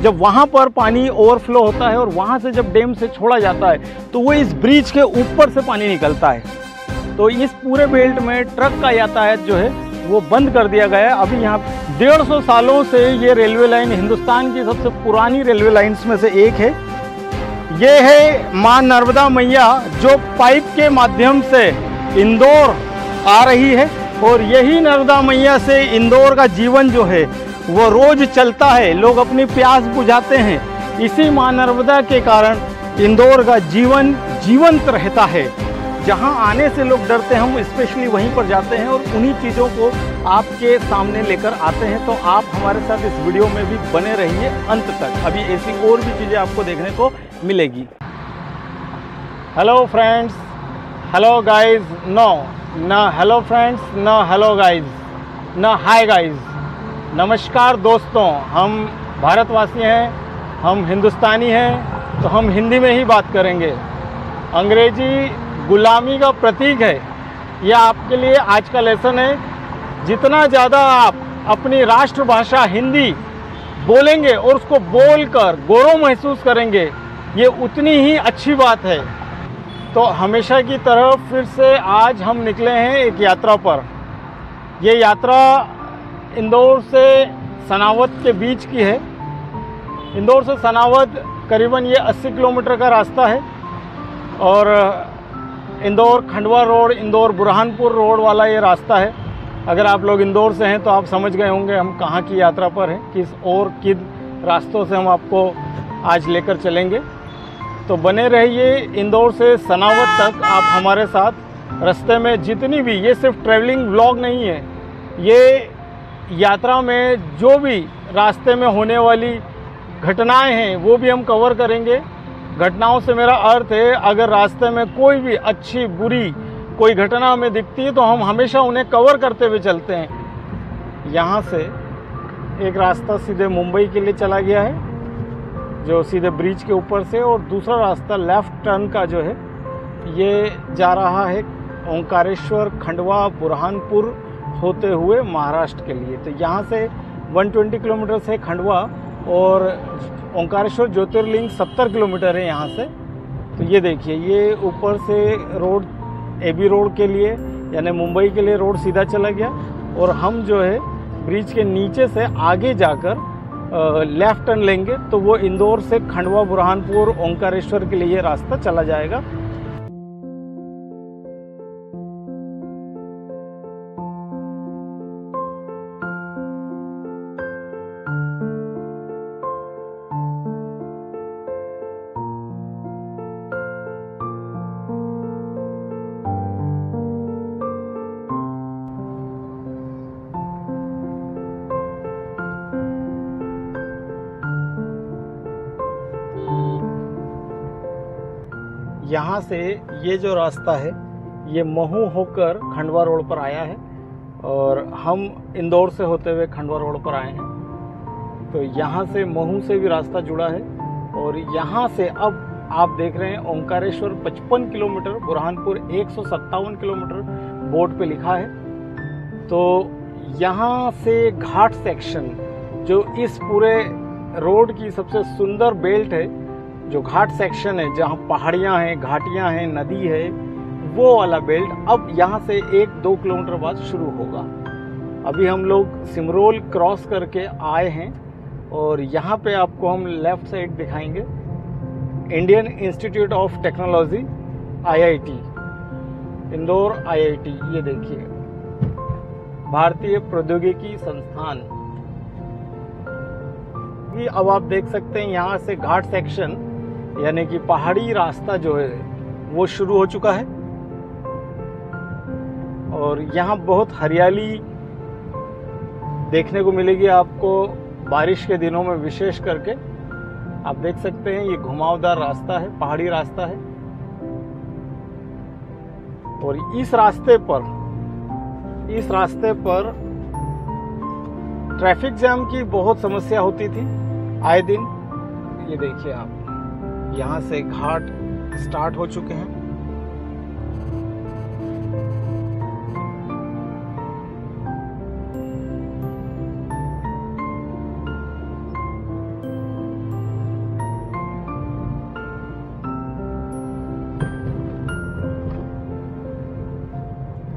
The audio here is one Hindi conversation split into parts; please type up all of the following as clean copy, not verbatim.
जब वहाँ पर पानी ओवरफ्लो होता है और वहाँ से जब डैम से छोड़ा जाता है तो वो इस ब्रिज के ऊपर से पानी निकलता है। तो इस पूरे बेल्ट में ट्रक का यातायात जो है वो बंद कर दिया गया है। अभी यहाँ 150 सालों से ये रेलवे लाइन हिंदुस्तान की सबसे पुरानी रेलवे लाइन्स में से एक है। ये है माँ नर्मदा मैया जो पाइप के माध्यम से इंदौर आ रही है और यही नर्मदा मैया से इंदौर का जीवन जो है वो रोज चलता है। लोग अपनी प्यास बुझाते हैं। इसी माँ नर्मदा के कारण इंदौर का जीवन जीवंत रहता है। जहाँ आने से लोग डरते हैं हम स्पेशली वहीं पर जाते हैं और उन्हीं चीज़ों को आपके सामने लेकर आते हैं। तो आप हमारे साथ इस वीडियो में भी बने रहिए अंत तक। अभी ऐसी और भी चीज़ें आपको देखने को मिलेगी। Hello friends, hello guys, no ना हेलो फ्रेंड्स, ना हेलो गाइज, ना हाय गाइज। नमस्कार दोस्तों, हम भारतवासी हैं, हम हिंदुस्तानी हैं, तो हम हिंदी में ही बात करेंगे। अंग्रेजी गुलामी का प्रतीक है। यह आपके लिए आज का लेसन है। जितना ज़्यादा आप अपनी राष्ट्रभाषा हिंदी बोलेंगे और उसको बोलकर गौरव महसूस करेंगे, ये उतनी ही अच्छी बात है। तो हमेशा की तरह फिर से आज हम निकले हैं एक यात्रा पर। ये यात्रा इंदौर से सनावद के बीच की है। इंदौर से सनावद करीबन ये 80 किलोमीटर का रास्ता है और इंदौर खंडवा रोड, इंदौर बुरहानपुर रोड वाला ये रास्ता है। अगर आप लोग इंदौर से हैं तो आप समझ गए होंगे हम कहाँ की यात्रा पर हैं, किस और किन रास्तों से हम आपको आज लेकर चलेंगे। तो बने रहिए इंदौर से सनावद तक आप हमारे साथ। रास्ते में जितनी भी, ये सिर्फ ट्रैवलिंग व्लॉग नहीं है, ये यात्रा में जो भी रास्ते में होने वाली घटनाएं हैं वो भी हम कवर करेंगे। घटनाओं से मेरा अर्थ है अगर रास्ते में कोई भी अच्छी बुरी कोई घटना हमें दिखती है तो हम हमेशा उन्हें कवर करते हुए चलते हैं। यहाँ से एक रास्ता सीधे मुंबई के लिए चला गया है जो सीधे ब्रिज के ऊपर से, और दूसरा रास्ता लेफ़्ट टर्न का जो है ये जा रहा है ओंकारेश्वर, खंडवा, बुरहानपुर होते हुए महाराष्ट्र के लिए। तो यहाँ से 120 किलोमीटर से खंडवा और ओंकारेश्वर ज्योतिर्लिंग 70 किलोमीटर है यहाँ से। तो ये देखिए, ये ऊपर से रोड एबी रोड के लिए यानी मुंबई के लिए रोड सीधा चला गया और हम जो है ब्रिज के नीचे से आगे जाकर लेफ़्ट टर्न लेंगे तो वो इंदौर से खंडवा, बुरहानपुर, ओंकारेश्वर के लिए रास्ता चला जाएगा। यहाँ से ये जो रास्ता है ये महू होकर खंडवा रोड पर आया है और हम इंदौर से होते हुए खंडवा रोड पर आए हैं। तो यहाँ से महू से भी रास्ता जुड़ा है और यहाँ से अब आप देख रहे हैं Omkareshwar 55 kilometre, Burhanpur 157 kilometre board पे लिखा है। तो यहाँ से घाट सेक्शन जो इस पूरे रोड की सबसे सुंदर बेल्ट है, जो घाट सेक्शन है जहाँ पहाड़ियाँ हैं, घाटियाँ हैं, नदी है, वो वाला बेल्ट अब यहाँ से 1-2 किलोमीटर बाद शुरू होगा। अभी हम लोग सिमरोल क्रॉस करके आए हैं और यहाँ पे आपको हम लेफ़्ट साइड दिखाएंगे Indian institute of technology IIT, Indore IIT। ये देखिए, भारतीय प्रौद्योगिकी संस्थान। ये अब आप देख सकते हैं यहाँ से घाट सेक्शन यानी कि पहाड़ी रास्ता जो है वो शुरू हो चुका है और यहाँ बहुत हरियाली देखने को मिलेगी आपको बारिश के दिनों में विशेष करके। आप देख सकते हैं ये घुमावदार रास्ता है, पहाड़ी रास्ता है और इस रास्ते पर ट्रैफिक जाम की बहुत समस्या होती थी आए दिन। ये देखिए आप, यहाँ से घाट स्टार्ट हो चुके हैं।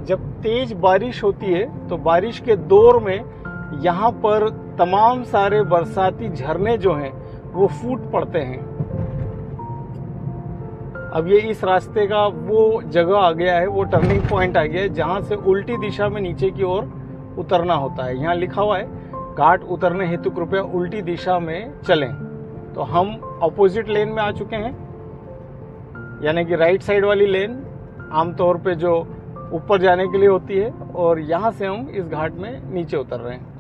जब तेज बारिश होती है तो बारिश के दौर में यहाँ पर तमाम सारे बरसाती झरने जो हैं वो फूट पड़ते हैं। अब ये इस रास्ते का वो जगह आ गया है, वो टर्निंग पॉइंट आ गया है जहाँ से उल्टी दिशा में नीचे की ओर उतरना होता है। यहाँ लिखा हुआ है घाट उतरने हेतु कृपया उल्टी दिशा में चलें। तो हम अपोजिट लेन में आ चुके हैं, यानी कि राइट साइड वाली लेन आमतौर पे जो ऊपर जाने के लिए होती है, और यहाँ से हम इस घाट में नीचे उतर रहे हैं।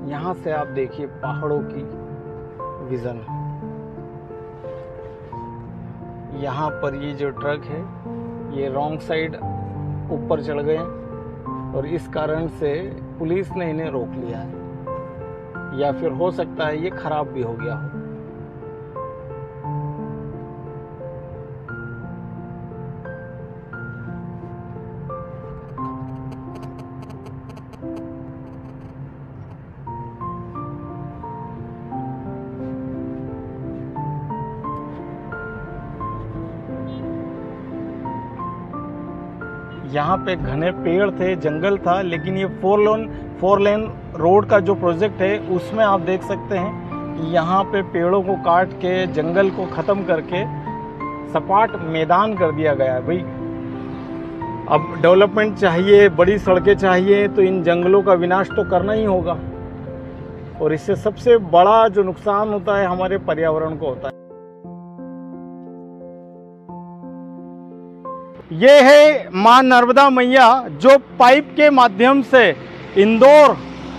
यहाँ से आप देखिए पहाड़ों की विजन। यहाँ पर ये जो ट्रक है ये रॉन्ग साइड ऊपर चढ़ गए हैं और इस कारण से पुलिस ने इन्हें रोक लिया है, या फिर हो सकता है ये खराब भी हो गया हो। यहाँ पे घने पेड़ थे, जंगल था, लेकिन ये फोर लेन रोड का जो प्रोजेक्ट है उसमें आप देख सकते हैं यहाँ पे पेड़ों को काट के जंगल को ख़त्म करके सपाट मैदान कर दिया गया है। भाई अब डेवलपमेंट चाहिए, बड़ी सड़कें चाहिए, तो इन जंगलों का विनाश तो करना ही होगा, और इससे सबसे बड़ा जो नुकसान होता है हमारे पर्यावरण को होता है। ये है मां नर्मदा मैया जो पाइप के माध्यम से इंदौर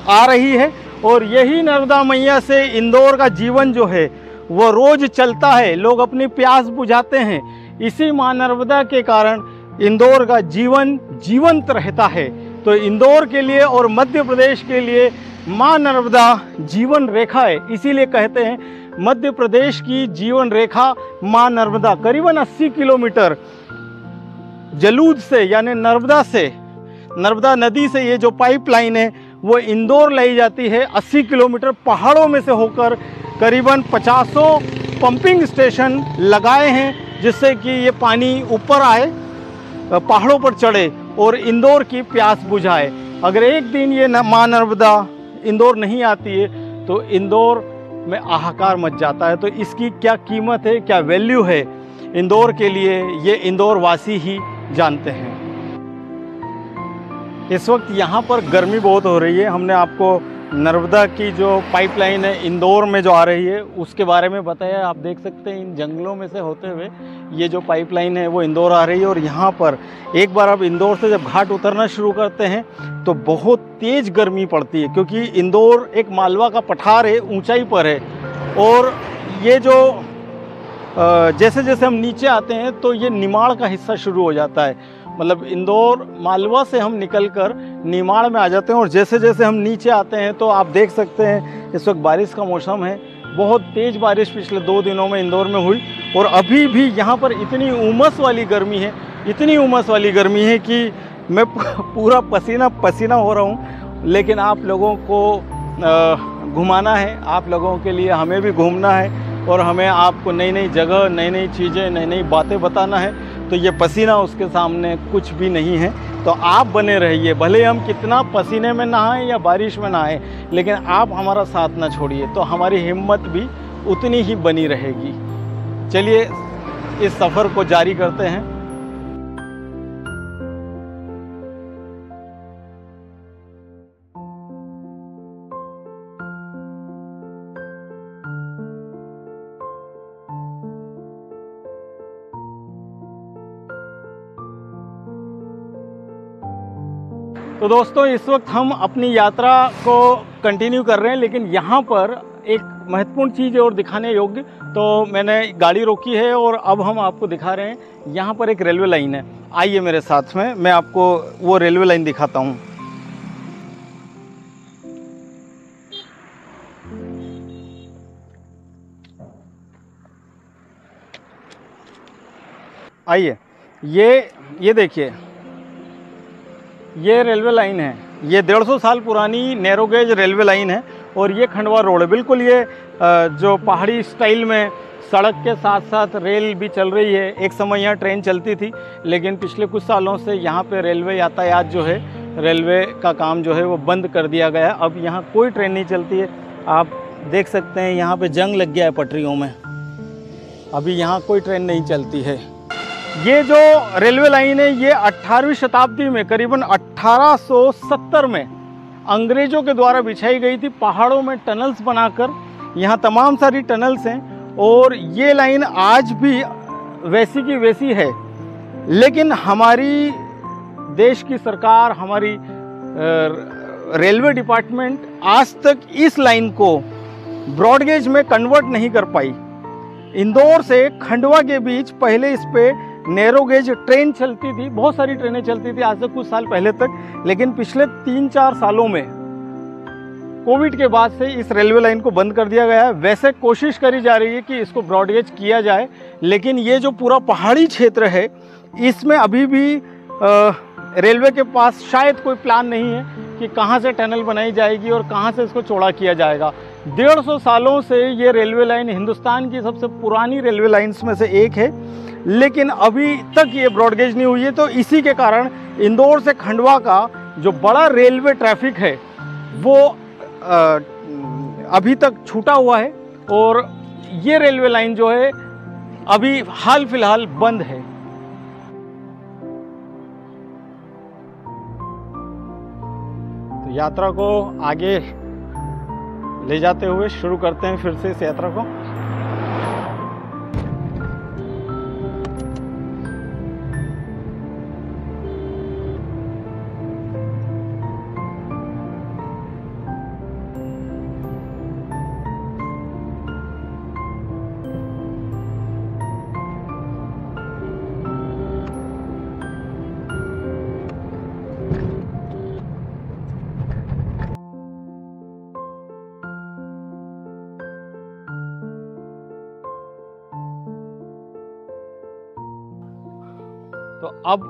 आ रही है, और यही नर्मदा मैया से इंदौर का जीवन जो है वो रोज चलता है। लोग अपनी प्यास बुझाते हैं, इसी मां नर्मदा के कारण इंदौर का जीवन जीवंत रहता है। तो इंदौर के लिए और मध्य प्रदेश के लिए मां नर्मदा जीवन रेखा है, इसीलिए कहते हैं मध्य प्रदेश की जीवन रेखा मां नर्मदा। करीबन 80 किलोमीटर जलूद से यानी नर्मदा नदी से ये जो पाइपलाइन है वो इंदौर लाई जाती है। 80 किलोमीटर पहाड़ों में से होकर करीबन 50 पंपिंग स्टेशन लगाए हैं, जिससे कि ये पानी ऊपर आए, पहाड़ों पर चढ़े और इंदौर की प्यास बुझाए। अगर एक दिन ये मां नर्मदा इंदौर नहीं आती है तो इंदौर में हाहाकार मच जाता है। तो इसकी क्या कीमत है, क्या वैल्यू है इंदौर के लिए, ये इंदौर वासी ही जानते हैं। इस वक्त यहाँ पर गर्मी बहुत हो रही है। हमने आपको नर्मदा की जो पाइपलाइन है इंदौर में जो आ रही है उसके बारे में बताया। आप देख सकते हैं इन जंगलों में से होते हुए ये जो पाइपलाइन है वो इंदौर आ रही है। और यहाँ पर एक बार आप इंदौर से जब घाट उतरना शुरू करते हैं तो बहुत तेज़ गर्मी पड़ती है, क्योंकि इंदौर एक मालवा का पठार है, ऊंचाई पर है। और ये जो जैसे जैसे हम नीचे आते हैं तो ये निमाड़ का हिस्सा शुरू हो जाता है, मतलब इंदौर मालवा से हम निकलकर निमाड़ में आ जाते हैं। और जैसे जैसे हम नीचे आते हैं तो आप देख सकते हैं इस वक्त बारिश का मौसम है, बहुत तेज़ बारिश पिछले 2 दिनों में इंदौर में हुई। और अभी भी यहाँ पर इतनी उमस वाली गर्मी है, इतनी उमस वाली गर्मी है कि मैं पूरा पसीना पसीना हो रहा हूँ। लेकिन आप लोगों को घुमाना है, आप लोगों के लिए हमें भी घूमना है, और हमें आपको नई नई जगह, नई नई चीज़ें, नई नई बातें बताना है। तो ये पसीना उसके सामने कुछ भी नहीं है। तो आप बने रहिए, भले हम कितना पसीने में नहाएं या बारिश में नहाएं, लेकिन आप हमारा साथ ना छोड़िए, तो हमारी हिम्मत भी उतनी ही बनी रहेगी। चलिए इस सफ़र को जारी करते हैं। तो दोस्तों इस वक्त हम अपनी यात्रा को कंटिन्यू कर रहे हैं, लेकिन यहाँ पर एक महत्वपूर्ण चीज़ और दिखाने योग्य, तो मैंने गाड़ी रोकी है और अब हम आपको दिखा रहे हैं। यहाँ पर एक रेलवे लाइन है, आइए मेरे साथ में, मैं आपको वो रेलवे लाइन दिखाता हूँ। आइए, ये देखिए, ये रेलवे लाइन है। ये 150 साल पुरानी नैरो गेज रेलवे लाइन है और ये खंडवा रोड है। बिल्कुल ये जो पहाड़ी स्टाइल में सड़क के साथ साथ रेल भी चल रही है। एक समय यहाँ ट्रेन चलती थी, लेकिन पिछले कुछ सालों से यहाँ पे रेलवे यातायात जो है, रेलवे का काम जो है वो बंद कर दिया गया। अब यहाँ कोई ट्रेन नहीं चलती है। आप देख सकते हैं यहाँ पे जंग लग गया है पटरियों में, अभी यहाँ कोई ट्रेन नहीं चलती है। ये जो रेलवे लाइन है ये 18वीं शताब्दी में करीबन 1870 में अंग्रेज़ों के द्वारा बिछाई गई थी। पहाड़ों में टनल्स बनाकर, यहाँ तमाम सारी टनल्स हैं और ये लाइन आज भी वैसी की वैसी है। लेकिन हमारी देश की सरकार, हमारी रेलवे डिपार्टमेंट आज तक इस लाइन को ब्रॉडगेज में कन्वर्ट नहीं कर पाई। इंदौर से खंडवा के बीच पहले इस पे नैरो गेज ट्रेन चलती थी, बहुत सारी ट्रेनें चलती थी आज से कुछ साल पहले तक। लेकिन पिछले 3-4 सालों में कोविड के बाद से इस रेलवे लाइन को बंद कर दिया गया है। वैसे कोशिश करी जा रही है कि इसको ब्रॉडगेज किया जाए, लेकिन ये जो पूरा पहाड़ी क्षेत्र है इसमें अभी भी रेलवे के पास शायद कोई प्लान नहीं है कि कहाँ से टनल बनाई जाएगी और कहाँ से इसको चौड़ा किया जाएगा। 150 सालों से ये रेलवे लाइन हिंदुस्तान की सबसे पुरानी रेलवे लाइंस में से एक है, लेकिन अभी तक ये ब्रॉडगेज नहीं हुई है। तो इसी के कारण इंदौर से खंडवा का जो बड़ा रेलवे ट्रैफिक है वो अभी तक छूटा हुआ है और ये रेलवे लाइन जो है अभी हाल फिलहाल बंद है। तो यात्रा को आगे ले जाते हुए शुरू करते हैं फिर से इस यात्रा को। तो अब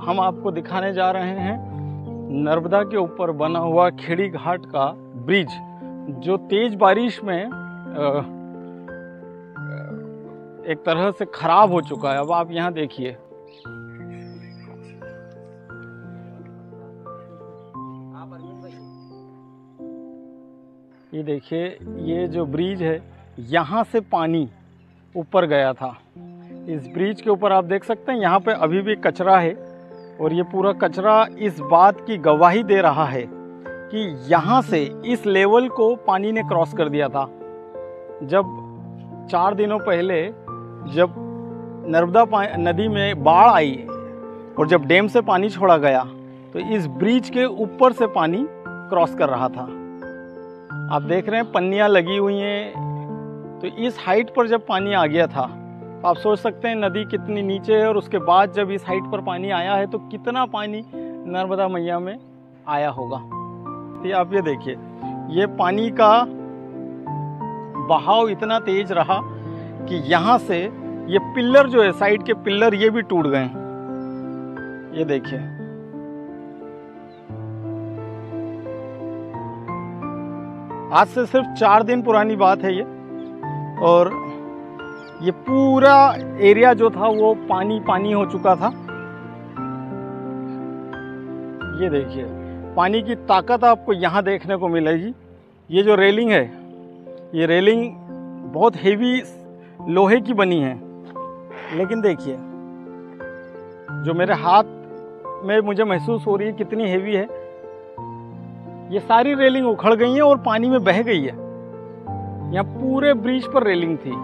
हम आपको दिखाने जा रहे हैं नर्मदा के ऊपर बना हुआ खेड़ी घाट का ब्रिज, जो तेज बारिश में एक तरह से खराब हो चुका है। अब आप यहाँ देखिए, ये देखिए, ये जो ब्रिज है यहाँ से पानी ऊपर गया था। इस ब्रिज के ऊपर आप देख सकते हैं यहाँ पे अभी भी कचरा है और ये पूरा कचरा इस बात की गवाही दे रहा है कि यहाँ से इस लेवल को पानी ने क्रॉस कर दिया था। जब 4 दिनों पहले जब नर्मदा नदी में बाढ़ आई और जब डैम से पानी छोड़ा गया तो इस ब्रिज के ऊपर से पानी क्रॉस कर रहा था। आप देख रहे हैं पन्नियाँ लगी हुई हैं। तो इस हाइट पर जब पानी आ गया था तो आप सोच सकते हैं नदी कितनी नीचे है और उसके बाद जब इस हाइट पर पानी आया है तो कितना पानी नर्मदा मैया में आया होगा। तो आप ये देखिए, ये पानी का बहाव इतना तेज रहा कि यहाँ से ये पिल्लर जो है, साइड के पिल्लर, ये भी टूट गए। ये देखिए, आज से सिर्फ 4 दिन पुरानी बात है ये, और ये पूरा एरिया जो था वो पानी पानी हो चुका था। ये देखिए, पानी की ताकत आपको यहाँ देखने को मिलेगी। ये जो रेलिंग है, ये रेलिंग बहुत हेवी लोहे की बनी है, लेकिन देखिए जो मेरे हाथ में मुझे महसूस हो रही है कितनी हेवी है। ये सारी रेलिंग उखड़ गई है और पानी में बह गई है। यहाँ पूरे ब्रिज पर रेलिंग थी।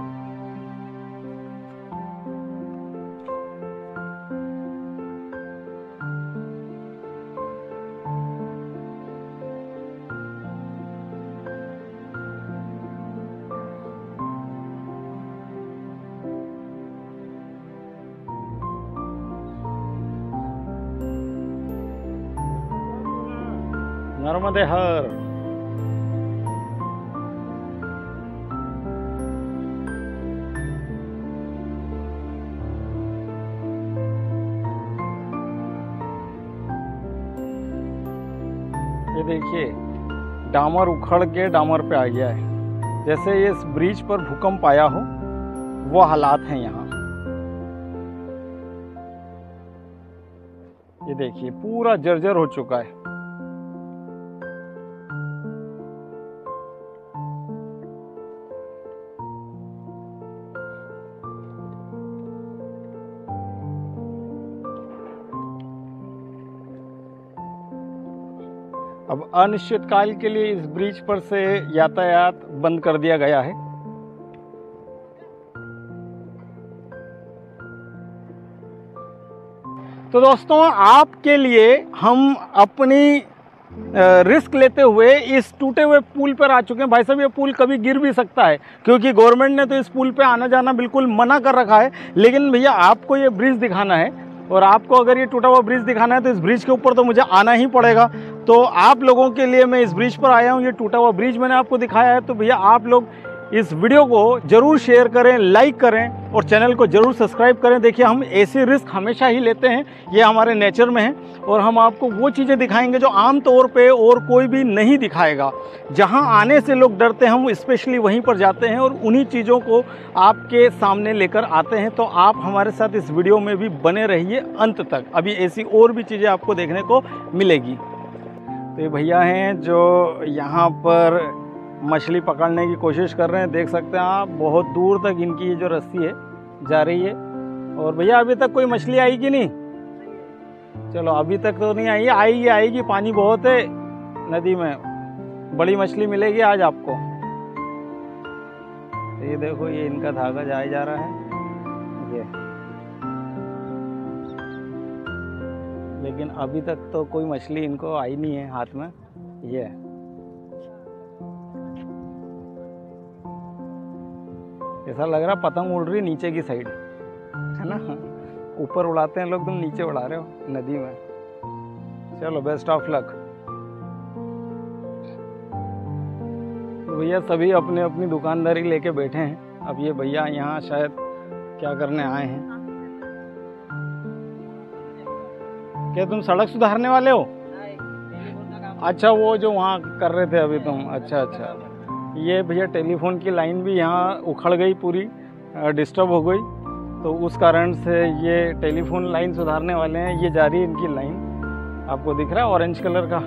नर्मदे हर। ये देखिए डामर उखड़ के डामर पे आ गया है, जैसे इस ब्रिज पर भूकंप आया हो वो हालात हैं यहाँ। ये देखिए पूरा जर्जर हो चुका है। अब अनिश्चितकाल के लिए इस ब्रिज पर से यातायात बंद कर दिया गया है। तो दोस्तों आपके लिए हम अपनी रिस्क लेते हुए इस टूटे हुए पुल पर आ चुके हैं। भाई साहब ये पुल कभी गिर भी सकता है, क्योंकि गवर्नमेंट ने तो इस पुल पे आना जाना बिल्कुल मना कर रखा है। लेकिन भैया आपको ये ब्रिज दिखाना है, और आपको अगर ये टूटा हुआ ब्रिज दिखाना है तो इस ब्रिज के ऊपर तो मुझे आना ही पड़ेगा। तो आप लोगों के लिए मैं इस ब्रिज पर आया हूँ। ये टूटा हुआ ब्रिज मैंने आपको दिखाया है। तो भैया आप लोग इस वीडियो को जरूर शेयर करें, लाइक करें और चैनल को जरूर सब्सक्राइब करें। देखिए हम ऐसे रिस्क हमेशा ही लेते हैं, ये हमारे नेचर में है, और हम आपको वो चीज़ें दिखाएंगे जो आम तौर पे और कोई भी नहीं दिखाएगा। जहां आने से लोग डरते हैं हम स्पेशली वहीं पर जाते हैं और उन्हीं चीज़ों को आपके सामने लेकर आते हैं। तो आप हमारे साथ इस वीडियो में भी बने रहिए अंत तक, अभी ऐसी और भी चीज़ें आपको देखने को मिलेगी। तो ये भैया हैं जो यहाँ पर मछली पकड़ने की कोशिश कर रहे हैं। देख सकते हैं आप बहुत दूर तक इनकी ये जो रस्सी है जा रही है। और भैया अभी तक कोई मछली आई कि नहीं? चलो अभी तक तो नहीं आई, आएगी आएगी, पानी बहुत है नदी में, बड़ी मछली मिलेगी आज आपको। तो ये देखो ये इनका धागा जाए जा रहा है ये, लेकिन अभी तक तो कोई मछली इनको आई नहीं है हाथ में। ये ऐसा लग रहा पतंग उड़ रही नीचे की साइड, है ना? ऊपर उड़ाते हैं लोग, तुम नीचे उड़ा रहे हो नदी में। चलो बेस्ट ऑफ लक। तो भैया सभी अपने अपनी दुकानदारी लेके बैठे हैं। अब ये भैया यहाँ शायद क्या करने आए हैं? क्या तुम सड़क सुधारने वाले हो? अच्छा वो जो वहाँ कर रहे थे अभी तुम, अच्छा अच्छा। ये भैया टेलीफोन की लाइन भी यहाँ उखड़ गई, पूरी डिस्टर्ब हो गई, तो उस कारण से ये टेलीफोन लाइन सुधारने वाले हैं। ये जा रही है इनकी लाइन, आपको दिख रहा है ऑरेंज कलर का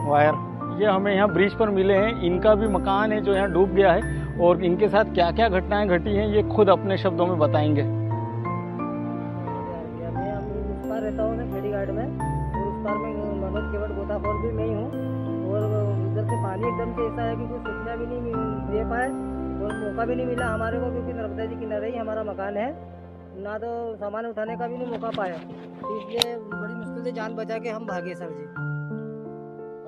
वायर। ये हमें यहाँ ब्रिज पर मिले हैं। इनका भी मकान है जो यहाँ डूब गया है, और इनके साथ क्या क्या घटनाएं घटी हैं ये खुद अपने शब्दों में बताएंगे। उस पार रहता हूँ मैं खेड़ी घाट में, और उस पार में मनोज केवट गोताखोर भी मैं ही हूँ। और उधर से पानी एकदम से ऐसा है कि कुछ सूचना भी नहीं दे पाए और मौका भी नहीं मिला हमारे को, क्योंकि नर्मदा जी किनारे ही हमारा मकान है, ना तो सामान उठाने का भी नहीं मौका पाया। तो इसलिए बड़ी मुश्किल से जान बचा के हम भागे सर जी।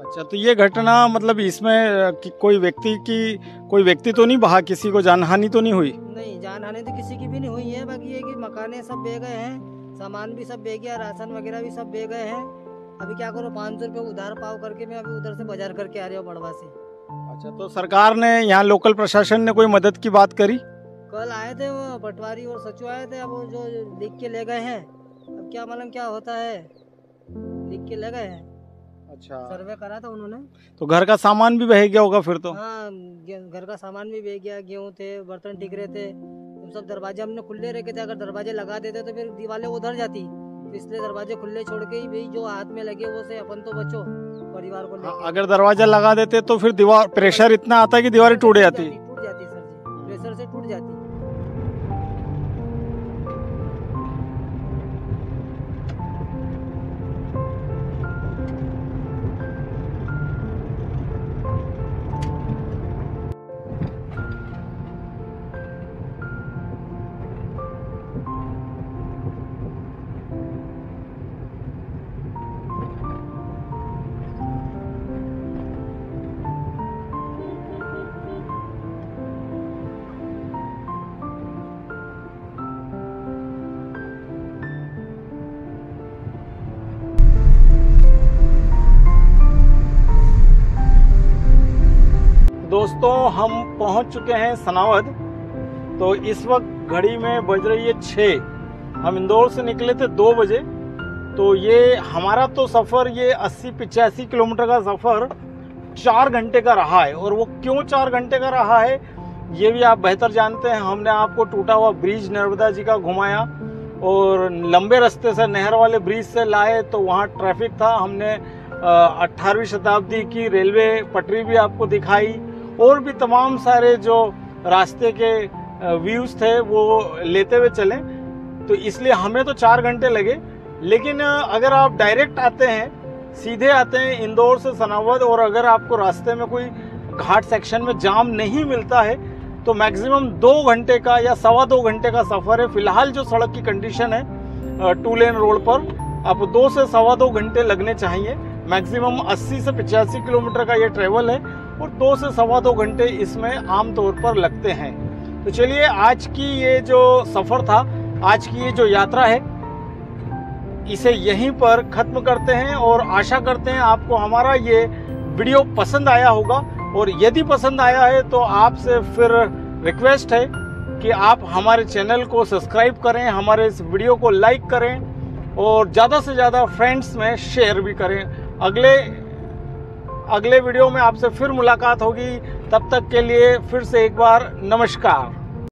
अच्छा तो ये घटना मतलब इसमें कोई व्यक्ति तो नहीं बहा, किसी को जानहानि तो नहीं हुई? नहीं, जानहानि तो किसी की भी नहीं हुई है। बाकी ये कि मकाने सब बह गए हैं, सामान भी सब बह गया, राशन वगैरह भी सब बह गए हैं। अभी क्या करो, 500 रुपये उधार पाव करके मैं अभी उधर से बाजार करके आ रहा हूँ बड़वा से। अच्छा तो सरकार ने, यहाँ लोकल प्रशासन ने कोई मदद की बात करी? कल आए थे वो पटवारी और सचिव आए थे, अब वो जो लिख के ले गए हैं, अब क्या मालूम क्या होता है, लिख के ले गए हैं। अच्छा सर्वे करा था उन्होंने। तो घर का सामान भी बह गया होगा फिर तो? हाँ, घर का सामान भी बह गया, गेहूँ थे, बर्तन टिक रहे थे, तो सब दरवाजे हमने खुले रखे थे। अगर दरवाजे लगा देते तो फिर दीवारें उधर जाती, तो इसलिए दरवाजे खुले छोड़ के ही भाई जो हाथ में लगे वो से अपन तो बचो परिवार को लेके। अगर दरवाजा लगा देते तो फिर दीवार प्रेशर इतना आता है कि दीवारें टूट जाती सर जी, प्रेशर से टूट जाती। दोस्तों हम पहुंच चुके हैं सनावद। तो इस वक्त घड़ी में बज रही है 6। हम इंदौर से निकले थे 2 बजे तो ये हमारा तो सफ़र ये 80-85 किलोमीटर का सफ़र 4 घंटे का रहा है। और वो क्यों 4 घंटे का रहा है ये भी आप बेहतर जानते हैं। हमने आपको टूटा हुआ ब्रिज नर्मदा जी का घुमाया और लंबे रास्ते से नहर वाले ब्रिज से लाए तो वहाँ ट्रैफिक था। हमने 18वीं शताब्दी की रेलवे पटरी भी आपको दिखाई और भी तमाम सारे जो रास्ते के व्यूज़ थे वो लेते हुए चले। तो इसलिए हमें तो 4 घंटे लगे। लेकिन अगर आप डायरेक्ट आते हैं, सीधे आते हैं इंदौर से सनावद, और अगर आपको रास्ते में कोई घाट सेक्शन में जाम नहीं मिलता है तो मैक्सिमम 2 घंटे का या 2.25 घंटे का सफ़र है। फिलहाल जो सड़क की कंडीशन है 2 लेन रोड पर आपको 2 से 2.25 घंटे लगने चाहिए। मैक्सिमम 80 से 85 किलोमीटर का ये ट्रेवल है और 2 से 2.25 घंटे इसमें आम तौर पर लगते हैं। तो चलिए आज की ये जो सफ़र था, आज की ये जो यात्रा है, इसे यहीं पर ख़त्म करते हैं और आशा करते हैं आपको हमारा ये वीडियो पसंद आया होगा। और यदि पसंद आया है तो आपसे फिर रिक्वेस्ट है कि आप हमारे चैनल को सब्सक्राइब करें, हमारे इस वीडियो को लाइक करें और ज़्यादा से ज़्यादा फ्रेंड्स में शेयर भी करें। अगले वीडियो में आपसे फिर मुलाकात होगी। तब तक के लिए फिर से एक बार नमस्कार।